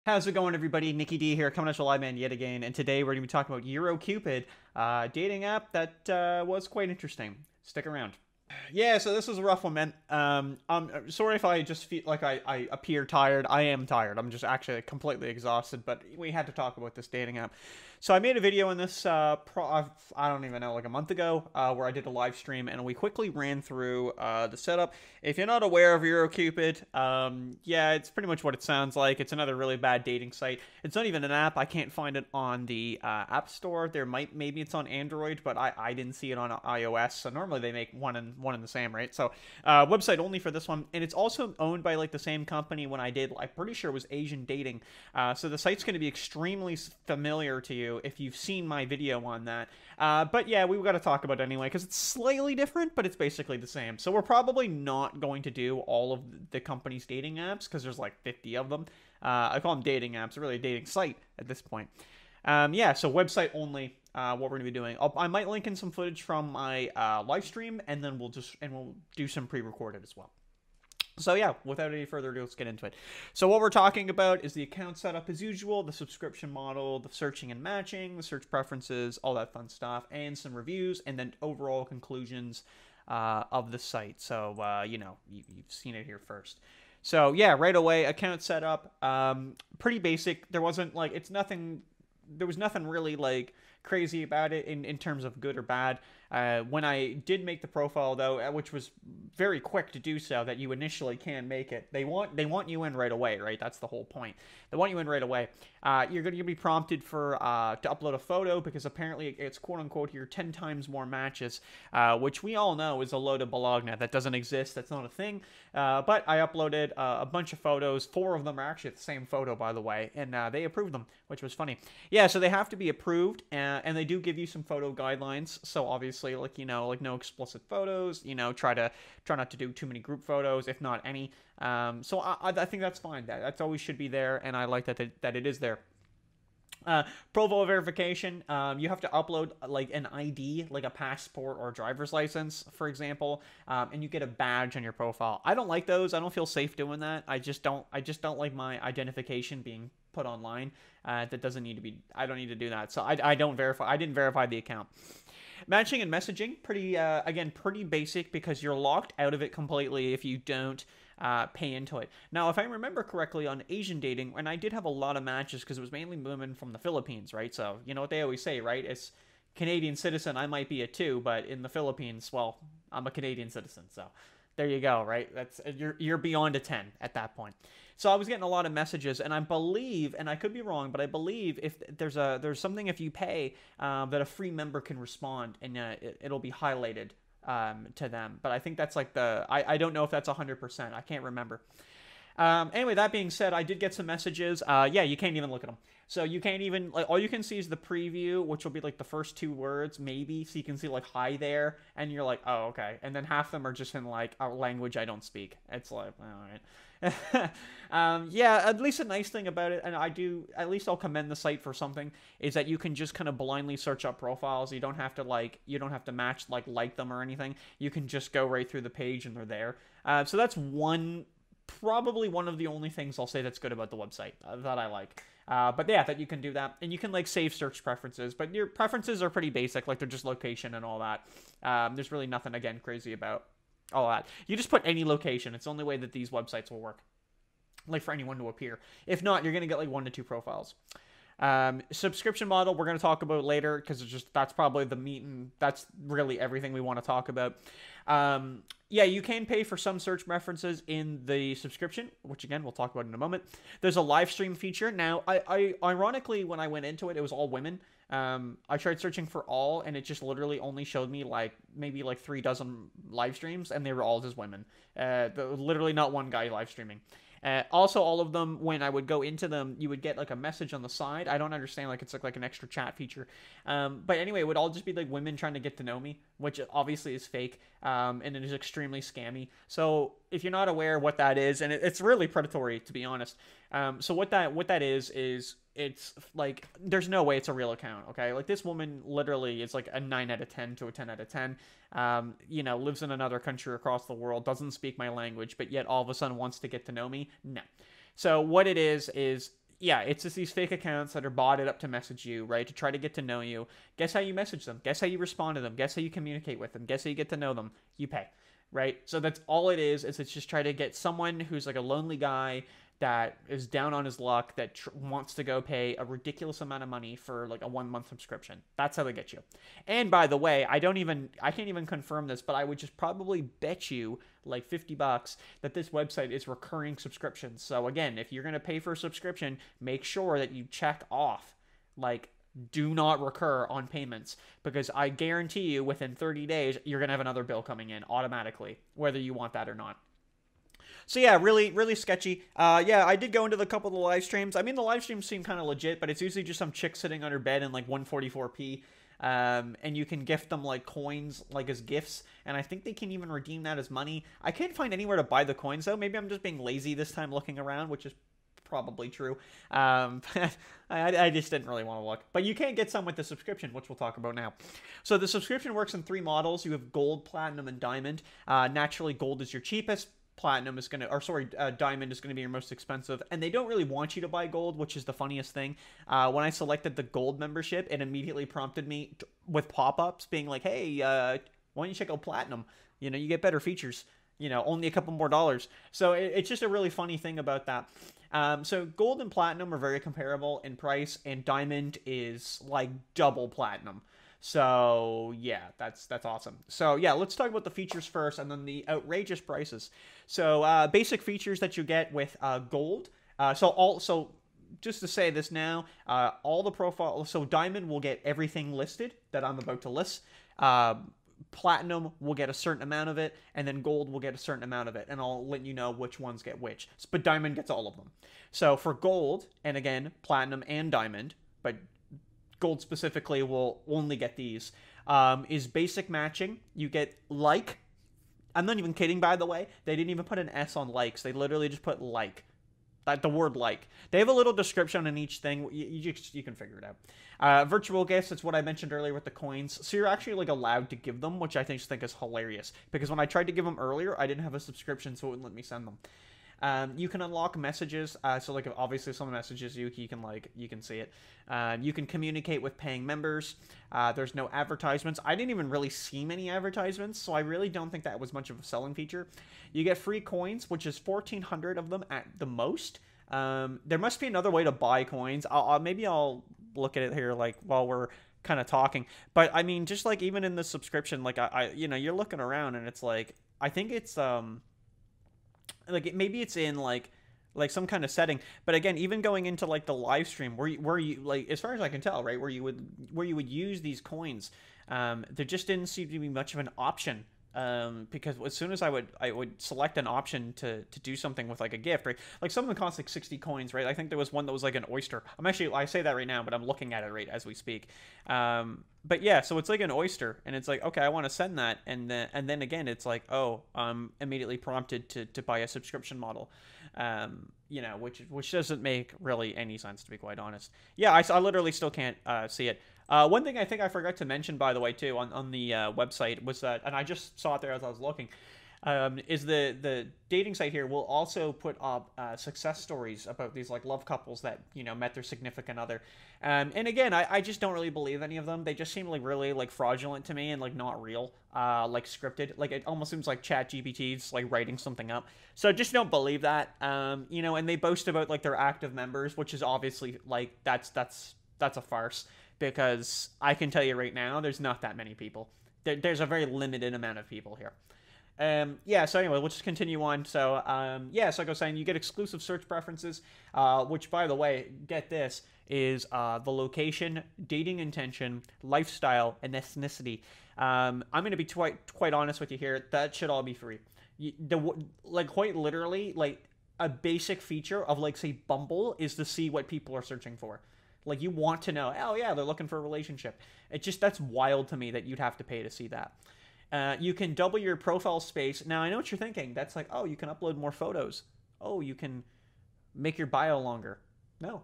How's it going, everybody? Nikki D here, coming at you live, man, yet again. And today we're going to be talking about Euro Cupid, dating app that was quite interesting. Stick around. Yeah, so this was a rough one, man. I'm sorry if I just feel like I appear tired. I am tired. I'm just actually completely exhausted, but we had to talk about this dating app. So I made a video on this, I don't even know, like a month ago, where I did a live stream, and we quickly ran through the setup. If you're not aware of EuroCupid, yeah, it's pretty much what it sounds like. It's another really bad dating site. It's not even an app. I can't find it on the App Store. Maybe it's on Android, but I didn't see it on iOS. So normally they make one and the same, right? So website only for this one, and it's also owned by like the same company. When I did, I'm pretty sure it was Asian Dating. So the site's going to be extremely familiar to you if you've seen my video on that. But yeah, we've got to talk about it anyway because it's slightly different, but it's basically the same. So we're probably not going to do all of the company's dating apps because there's like 50 of them. I call them dating apps, really a dating site at this point. Yeah, so website only. What we're gonna be doing. I might link in some footage from my live stream, and then we'll do some pre-recorded as well. So yeah, without any further ado, let's get into it. So what we're talking about is the account setup as usual, the subscription model, the searching and matching, the search preferences, all that fun stuff, and some reviews, and then overall conclusions of the site. So you know, you've seen it here first. So yeah, right away, account setup, pretty basic. There wasn't like there was nothing really like crazy about it in terms of good or bad. When I did make the profile though, which was very quick to do so, that you initially can make it. They want you in right away, right? That's the whole point. They want you in right away. You're going to be prompted for to upload a photo because apparently it's quote unquote here 10 times more matches, which we all know is a load of bologna. That doesn't exist. That's not a thing. But I uploaded a bunch of photos. 4 of them are actually the same photo, by the way, and they approved them, which was funny. Yeah, so they have to be approved, and they do give you some photo guidelines. So obviously, like, you know, like no explicit photos. You know, try not to do too many group photos, if not any. So I think that's fine. That's always should be there, and I like that it is there. Profile verification, you have to upload like an ID, like a passport or a driver's license, for example, and you get a badge on your profile. I don't like those. I don't feel safe doing that. I just don't like my identification being put online. That doesn't need to be. I don't need to do that. So I don't verify. I didn't verify the account. Matching and messaging, pretty again, pretty basic because you're locked out of it completely if you don't pay into it. Now, if I remember correctly, on Asian dating, and I did have a lot of matches because it was mainly women from the Philippines, right? So you know what they always say, right? It's Canadian citizen. I might be a 2, but in the Philippines, well, I'm a Canadian citizen. So there you go, right? That's you're beyond a 10 at that point. So I was getting a lot of messages, and I believe, and I could be wrong, but I believe if there's something if you pay that a free member can respond, and it'll be highlighted to them. But I think that's like I don't know if that's 100%. I can't remember. Anyway, that being said, I did get some messages. Yeah, you can't even look at them. So you can't even, like, all you can see is the preview, which will be like the first 2 words, maybe. So you can see like hi there, and you're like, oh, okay. And then half of them are just in like a language I don't speak. It's like, all right. Yeah, at least a nice thing about it, and at least I'll commend the site for something, is that you can just kind of blindly search up profiles. You don't have to match, like them or anything. You can just go right through the page and they're there. So that's probably one of the only things I'll say that's good about the website that I like. But yeah, that you can do that, and you can like save search preferences, but your preferences are pretty basic, like they're just location and all that. There's really nothing, again, crazy about all that. You just put any location. It's the only way that these websites will work, like for anyone to appear. If not, you're gonna get like 1 to 2 profiles. Subscription model we're going to talk about later because that's probably the meat, and that's really everything we want to talk about. Yeah, you can pay for some search references in the subscription, which again we'll talk about in a moment. There's a live stream feature. Now, I ironically, when I went into it, it was all women. I tried searching for all, and it just literally only showed me like maybe like 3 dozen live streams, and they were all just women. Literally not one guy live streaming. Also, all of them, when I would go into them, you would get like a message on the side. I don't understand, like it's like an extra chat feature. But anyway, it would all just be like women trying to get to know me, which obviously is fake, and it is extremely scammy. So if you're not aware what that is, and it's really predatory, to be honest. So what that is it's like there's no way it's a real account. Okay, like this woman literally is like a 9 out of 10 to a 10 out of 10. You know, lives in another country across the world, doesn't speak my language, but yet all of a sudden wants to get to know me. No. So what it is yeah, it's just these fake accounts that are botted up to message you, right? To try to get to know you. Guess how you message them? Guess how you respond to them? Guess how you communicate with them? Guess how you get to know them? You pay, right? So that's all it is it's just try to get someone who's like a lonely guy that is down on his luck that wants to go pay a ridiculous amount of money for like a 1 month subscription. That's how they get you. And by the way, I can't even confirm this, but I would just probably bet you like $50 that this website is recurring subscriptions. So again, if you're going to pay for a subscription, make sure that you check off like do not recur on payments, because I guarantee you within 30 days you're going to have another bill coming in automatically, whether you want that or not. So yeah, really, really sketchy. Yeah, I did go into the couple of the live streams. I mean, the live streams seem kind of legit, but it's usually just some chick sitting on her bed in like 144p. And you can gift them like coins, like as gifts. And I think they can even redeem that as money. I can't find anywhere to buy the coins though. Maybe I'm just being lazy this time looking around, which is probably true. I just didn't really want to look. But you can get some with the subscription, which we'll talk about now. So the subscription works in 3 models. You have gold, platinum, and diamond. Naturally, gold is your cheapest. Platinum is going to, or sorry, diamond is going to be your most expensive, and they don't really want you to buy gold, which is the funniest thing. When I selected the gold membership, it immediately prompted me with pop-ups being like, hey, why don't you check out platinum? You know, you get better features, you know, only a couple more dollars. So it's just a really funny thing about that. So gold and platinum are very comparable in price, and diamond is like double platinum. So yeah, that's awesome. So yeah, let's talk about the features first, and then the outrageous prices. So basic features that you get with gold. So just to say this now, all the profile. So diamond will get everything listed that I'm about to list. Platinum will get a certain amount of it, and then gold will get a certain amount of it, and I'll let you know which ones get which. But diamond gets all of them. So for gold, and again, platinum and diamond, but gold specifically will only get these, is basic matching. You get like. I'm not even kidding, by the way. They didn't even put an S on likes. They literally just put like. The word like. They have a little description in each thing. You can figure it out. Virtual gifts, it's what I mentioned earlier with the coins. So you're actually like allowed to give them, which I think is hilarious. Because when I tried to give them earlier, I didn't have a subscription, so it wouldn't let me send them. You can unlock messages. So like if obviously if someone messages you, you can see it. You can communicate with paying members. There's no advertisements. I didn't even really see many advertisements, so I really don't think that was much of a selling feature. You get free coins, which is 1,400 of them at the most. There must be another way to buy coins. Maybe I'll look at it here like while we're kind of talking. But I mean, just like even in the subscription, like you know, you're looking around and it's like I think it's like maybe it's in like some kind of setting, but again, even going into like the live stream where you like, as far as I can tell, right, where you would use these coins, there just didn't seem to be much of an option, because as soon as I would select an option to do something with like a gift, right, like some of them cost like 60 coins, right? I think there was one that was like an oyster. I say that right now, but I'm looking at it right as we speak. But yeah, so it's like an oyster, and it's like, okay, I want to send that, and then again, it's like, oh, I'm immediately prompted to buy a subscription model, you know, which doesn't make really any sense, to be quite honest. Yeah, I literally still can't see it. One thing I think I forgot to mention, by the way, too, on the website was that, and I just saw it there as I was looking, is the dating site here will also put up success stories about these like love couples that, you know, met their significant other. And again, I just don't really believe any of them. They just seem like really like fraudulent to me and like not real, like scripted. Like it almost seems like ChatGPT's like writing something up. So just don't believe that. You know, and they boast about like their active members, which is obviously like that's a farce, because I can tell you right now, there's not that many people. There's a very limited amount of people here. Yeah, so anyway, we'll just continue on. So, yeah, so like I was saying, you get exclusive search preferences, which, by the way, get this, is the location, dating intention, lifestyle, and ethnicity. I'm going to be quite honest with you here. That should all be free. Like, quite literally, like, a basic feature of, like, say, Bumble is to see what people are searching for. Like, you want to know, oh, yeah, they're looking for a relationship. That's wild to me that you'd have to pay to see that. You can double your profile space. Now, I know what you're thinking. That's like, oh, you can upload more photos. Oh, you can make your bio longer. No.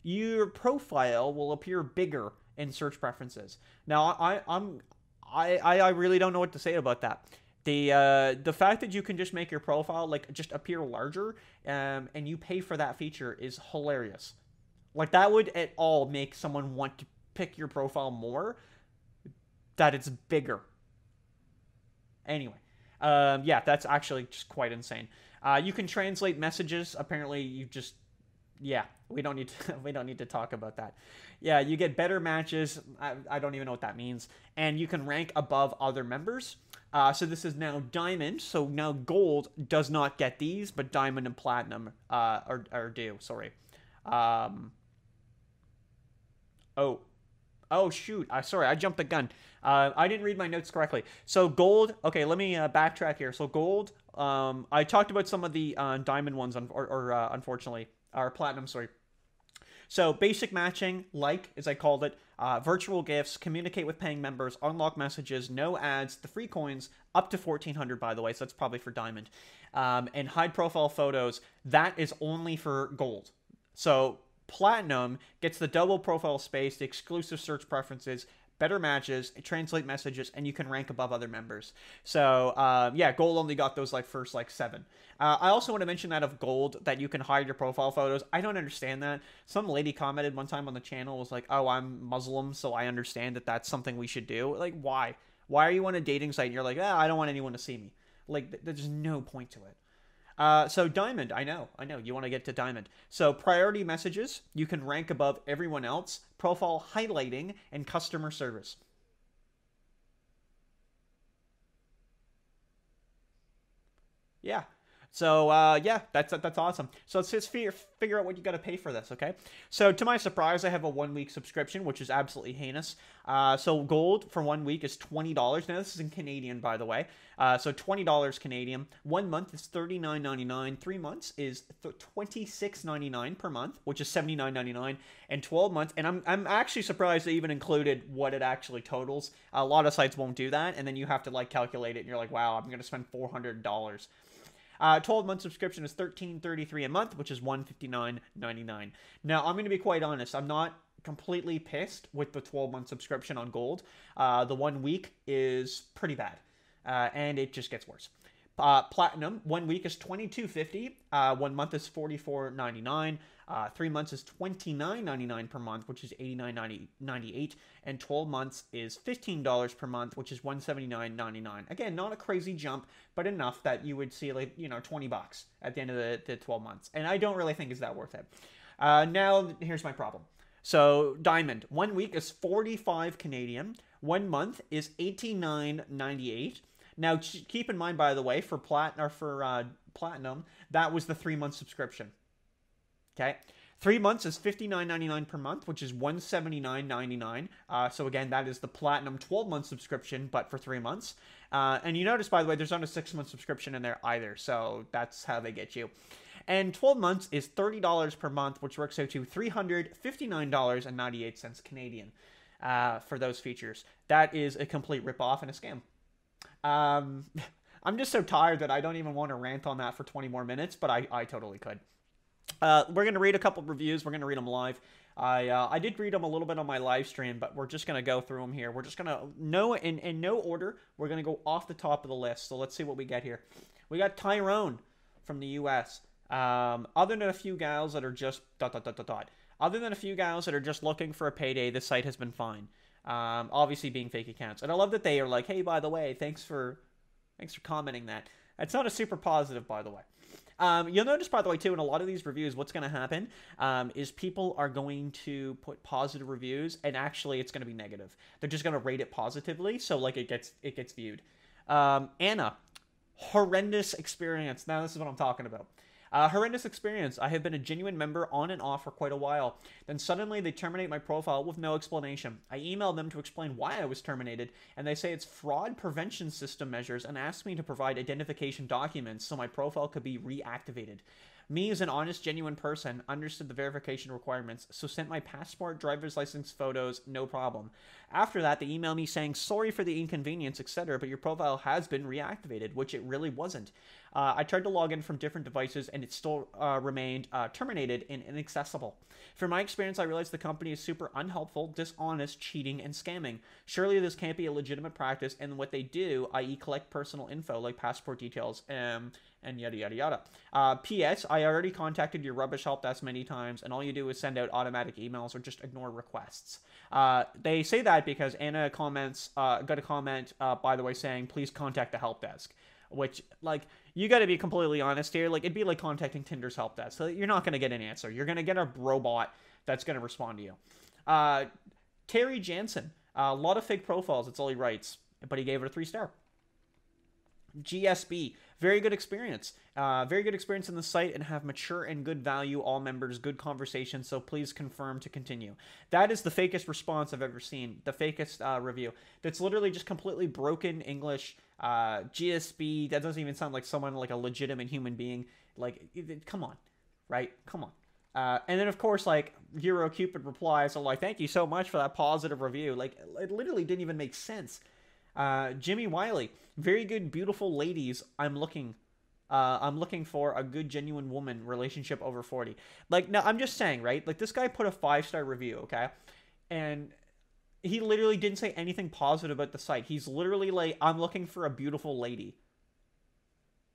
Your profile will appear bigger in search preferences. Now, I really don't know what to say about that. The fact that you can just make your profile like just appear larger, and you pay for that feature is hilarious. Like that would at all make someone want to pick your profile more. That it's bigger. Anyway, yeah, that's actually just quite insane. You can translate messages. Apparently, you just yeah, we don't need to we don't need to talk about that. Yeah, you get better matches. I don't even know what that means, and you can rank above other members. So this is now diamond. So now gold does not get these, but diamond and platinum are due. Sorry. Um, oh, oh shoot! Sorry, I jumped the gun. I didn't read my notes correctly. So gold. Okay, let me backtrack here. So gold. I talked about some of the diamond ones, unfortunately, or platinum. Sorry. So basic matching, like as I called it, virtual gifts, communicate with paying members, unlock messages, no ads, the free coins up to 1,400 by the way. So that's probably for diamond, and hide profile photos. That is only for gold. So platinum gets the double profile space, the exclusive search preferences, better matches, translate messages, and you can rank above other members. So yeah, gold only got those like first like 7. I also want to mention that of gold that you can hide your profile photos. I don't understand that. Some lady commented one time on the channel, was like, oh, I'm Muslim, so I understand that that's something we should do. Like, why? Why are you on a dating site and you're like, I don't want anyone to see me? Like, there's no point to it. So diamond, I know, you want to get to diamond. So priority messages, you can rank above everyone else, profile highlighting, and customer service. Yeah. So yeah, that's awesome. So let's just figure out what you got to pay for this, okay? So to my surprise, I have a 1-week subscription, which is absolutely heinous. So gold for 1 week is $20. Now this is in Canadian, by the way. So $20 Canadian. 1 month is $39.99. 3 months is $26.99 per month, which is $79.99. And 12 months, and I'm actually surprised they even included what it actually totals. A lot of sites won't do that, and then you have to like calculate it, and you're like, wow, I'm gonna spend $400. 12-month subscription is $13.33 a month, which is $159.99. Now, I'm going to be quite honest. I'm not completely pissed with the 12-month subscription on Gold. The 1 week is pretty bad, and it just gets worse. Platinum, 1 week is $22.50. 1 month is $44.99. 3 months is $29.99 per month, which is $89.98. And 12 months is $15 per month, which is $179.99. Again, not a crazy jump, but enough that you would see like, you know, 20 bucks at the end of the 12 months. And I don't really think is that worth it. Now, here's my problem. So, diamond, 1 week is 45 Canadian. 1 month is $89.98. Now, keep in mind, by the way, for platinum, that was the 3-month subscription. Okay, 3 months is $59.99 per month, which is $179.99. So again, that is the platinum 12-month subscription, but for 3 months. And you notice, by the way, there's not a 6-month subscription in there either. So that's how they get you. And 12 months is $30 per month, which works out to $359.98 Canadian for those features. That is a complete ripoff and a scam. I'm just so tired that I don't even want to rant on that for 20 more minutes, but I totally could. We're going to read a couple of reviews. We're going to read them live. I did read them a little bit on my live stream, but we're just going to go through them here. We're just going to, in no order, we're going to go off the top of the list. So let's see what we get here. We got Tyrone from the U.S. Other than a few gals that are just ... Other than a few gals that are just looking for a payday, this site has been fine. Obviously being fake accounts. And I love that they are like, hey, by the way, thanks for commenting that. It's not a super positive, by the way. You'll notice, by the way, too, in a lot of these reviews, what's going to happen is people are going to put positive reviews, and actually it's going to be negative. They're just going to rate it positively, so like it gets viewed. Anna, horrendous experience. Now this is what I'm talking about. Horrendous experience. I have been a genuine member on and off for quite a while. Then suddenly they terminate my profile with no explanation. I emailed them to explain why I was terminated, and they say it's fraud prevention system measures and asked me to provide identification documents so my profile could be reactivated. Me, as an honest, genuine person, understood the verification requirements, so sent my passport, driver's license photos, no problem. After that, they emailed me saying, sorry for the inconvenience, etc., but your profile has been reactivated, which it really wasn't. I tried to log in from different devices, and it still remained terminated and inaccessible. From my experience, I realized the company is super unhelpful, dishonest, cheating, and scamming. Surely this can't be a legitimate practice, and what they do, i.e. collect personal info like passport details, and yada yada yada. P.S. I already contacted your rubbish help desk many times, and all you do is send out automatic emails or just ignore requests. They say that because Anna got a comment, by the way, saying, please contact the help desk. Which, like, you gotta be completely honest here. Like, it'd be like contacting Tinder's help desk. So you're not gonna get an answer. You're gonna get a robot that's gonna respond to you. Terry Jansen. A lot of fake profiles. That's all he writes. But he gave it a 3-star. GSB. Very good experience. Very good experience in the site and have mature and good value. All members, good conversation. So please confirm to continue. That is the fakest response I've ever seen. The fakest review. That's literally just completely broken English. GSB. That doesn't even sound like someone like a legitimate human being. Like, come on, right? Come on. And then, of course, like, Euro Cupid replies, like, thank you so much for that positive review. Like, it literally didn't even make sense. Jimmy Wiley, very good, beautiful ladies. I'm looking for a good, genuine woman, relationship over 40. Like, now, I'm just saying, right? Like, this guy put a 5-star review, okay? And he literally didn't say anything positive about the site. He's literally like, I'm looking for a beautiful lady.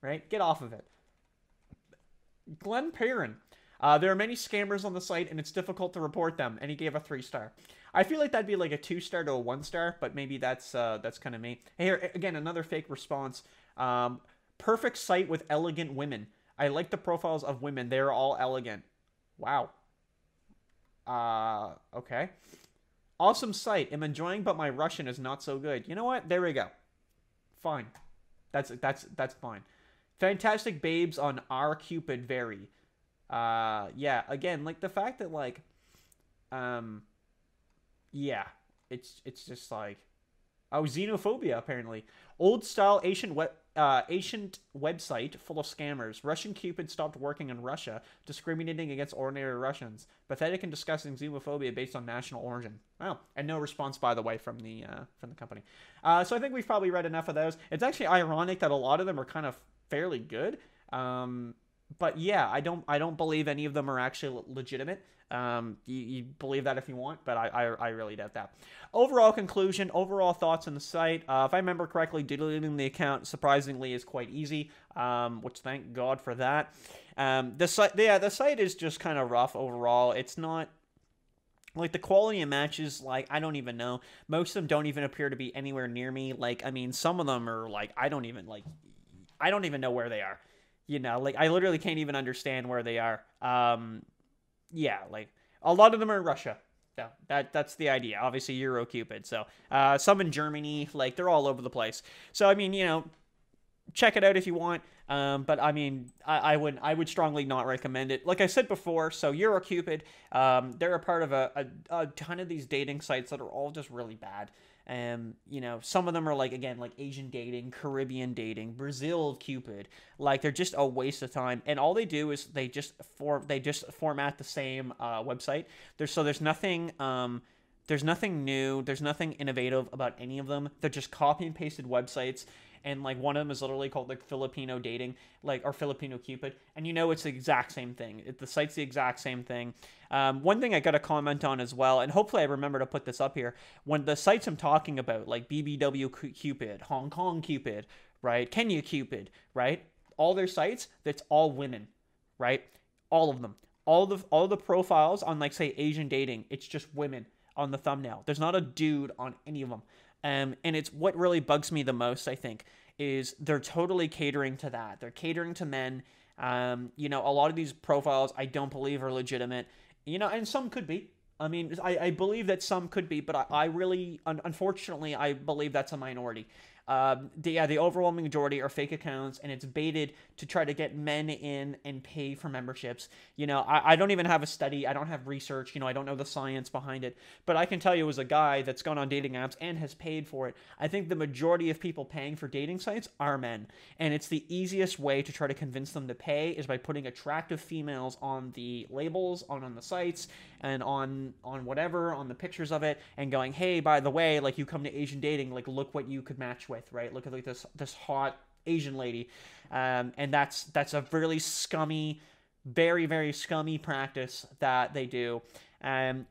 Right? Get off of it. Glenn Perrin. There are many scammers on the site, and it's difficult to report them. And he gave a 3-star. I feel like that'd be like a 2-star to a 1-star, but maybe that's kind of me. Here again, another fake response. Perfect site with elegant women. I like the profiles of women. They're all elegant. Wow. Okay. Awesome site. I'm enjoying, but my Russian is not so good. You know what? There we go. Fine. That's fine. Fantastic babes on Euro Cupid. Very. Yeah, again, like the fact that like yeah, it's just like, oh, xenophobia apparently. Old style ancient website full of scammers. Russian Cupid stopped working in Russia, discriminating against ordinary Russians. Pathetic and disgusting xenophobia based on national origin. Wow, and no response, by the way, from the company. So I think we've probably read enough of those. It's actually ironic that a lot of them are kind of fairly good. But yeah, I don't believe any of them are actually legitimate. You believe that if you want, but I really doubt that. Overall conclusion, overall thoughts on the site. If I remember correctly, deleting the account surprisingly is quite easy, which thank God for that. The site is just kind of rough overall. It's not like the quality of matches, like, I don't even know. Most of them don't even appear to be anywhere near me. Like, I mean, some of them are like, I don't even know where they are. You know, like, I literally can't even understand where they are. Yeah, like, a lot of them are in Russia. So, that's the idea. Obviously, Euro Cupid. So, some in Germany. Like, they're all over the place. So, I mean, you know, check it out if you want. But, I mean, I would strongly not recommend it. Like I said before, so Euro Cupid, they're a part of a ton of these dating sites that are all just really bad. You know, some of them are like, again, like Asian dating, Caribbean dating, Brazil Cupid. Like, they're just a waste of time. And all they do is they just format the same website. There's nothing new. There's nothing innovative about any of them. They're just copy and pasted websites. And, like, one of them is literally called, like, Filipino dating, like, or Filipino Cupid. And you know it's the exact same thing. The site's the exact same thing. One thing I got to comment on as well, and hopefully I remember to put this up here, when the sites I'm talking about, like BBW Cupid, Hong Kong Cupid, right, Kenya Cupid, right, all their sites, that's all women, right, all of them. All the profiles on, like, say, Asian dating, it's just women on the thumbnail. There's not a dude on any of them. And it's what really bugs me the most, I think, is they're totally catering to that. They're catering to men. You know, a lot of these profiles I don't believe are legitimate. You know, and some could be. I mean, I believe that some could be, but I really, unfortunately, I believe that's a minority. The overwhelming majority are fake accounts, and it's baited to try to get men in and pay for memberships. You know, I don't even have a study. I don't have research. You know, I don't know the science behind it. But I can tell you as a guy that's gone on dating apps and has paid for it, I think the majority of people paying for dating sites are men. And it's the easiest way to try to convince them to pay is by putting attractive females on the labels, on the sites, and on whatever, on the pictures of it, and going, hey, by the way, like, you come to Asian dating, like, look what you could match with, right? Look at, like, this hot Asian lady, and that's a really scummy, very very scummy practice that they do. And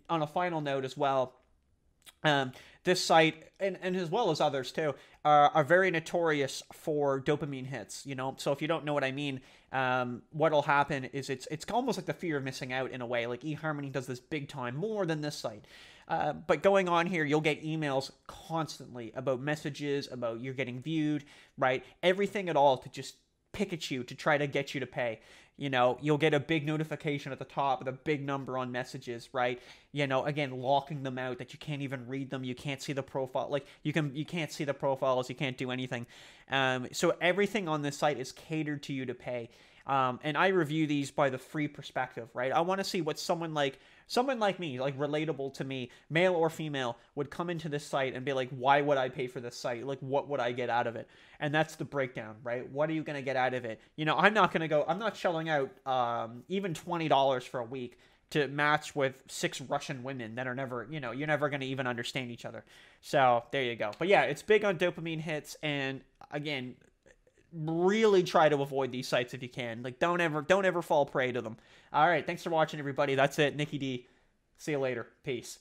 on a final note as well, um, this site, and as well as others too, are very notorious for dopamine hits. So if you don't know what I mean, what'll happen is it's almost like the fear of missing out in a way. Like eHarmony does this big time, more than this site. But going on here, you'll get emails constantly about messages, about you're getting viewed, right? Everything at all to just pick at you to try to get you to pay. You'll get a big notification at the top with a big number on messages, right? Again, locking them out that you can't even read them. You can't see the profile. Like you can't see the profiles. You can't do anything. So everything on this site is catered to you to pay. And I review these by the free perspective, right? I want to see what someone like me, like relatable to me, male or female, would come into this site and be like, why would I pay for this site? Like, what would I get out of it? And that's the breakdown, right? What are you going to get out of it? I'm not shelling out even $20 for a week to match with 6 Russian women that are never, you're never going to even understand each other. So there you go. But yeah, it's big on dopamine hits. And again, really try to avoid these sites if you can. Like, don't ever fall prey to them. All right, thanks for watching, everybody. That's it. Nikki D. See you later. Peace.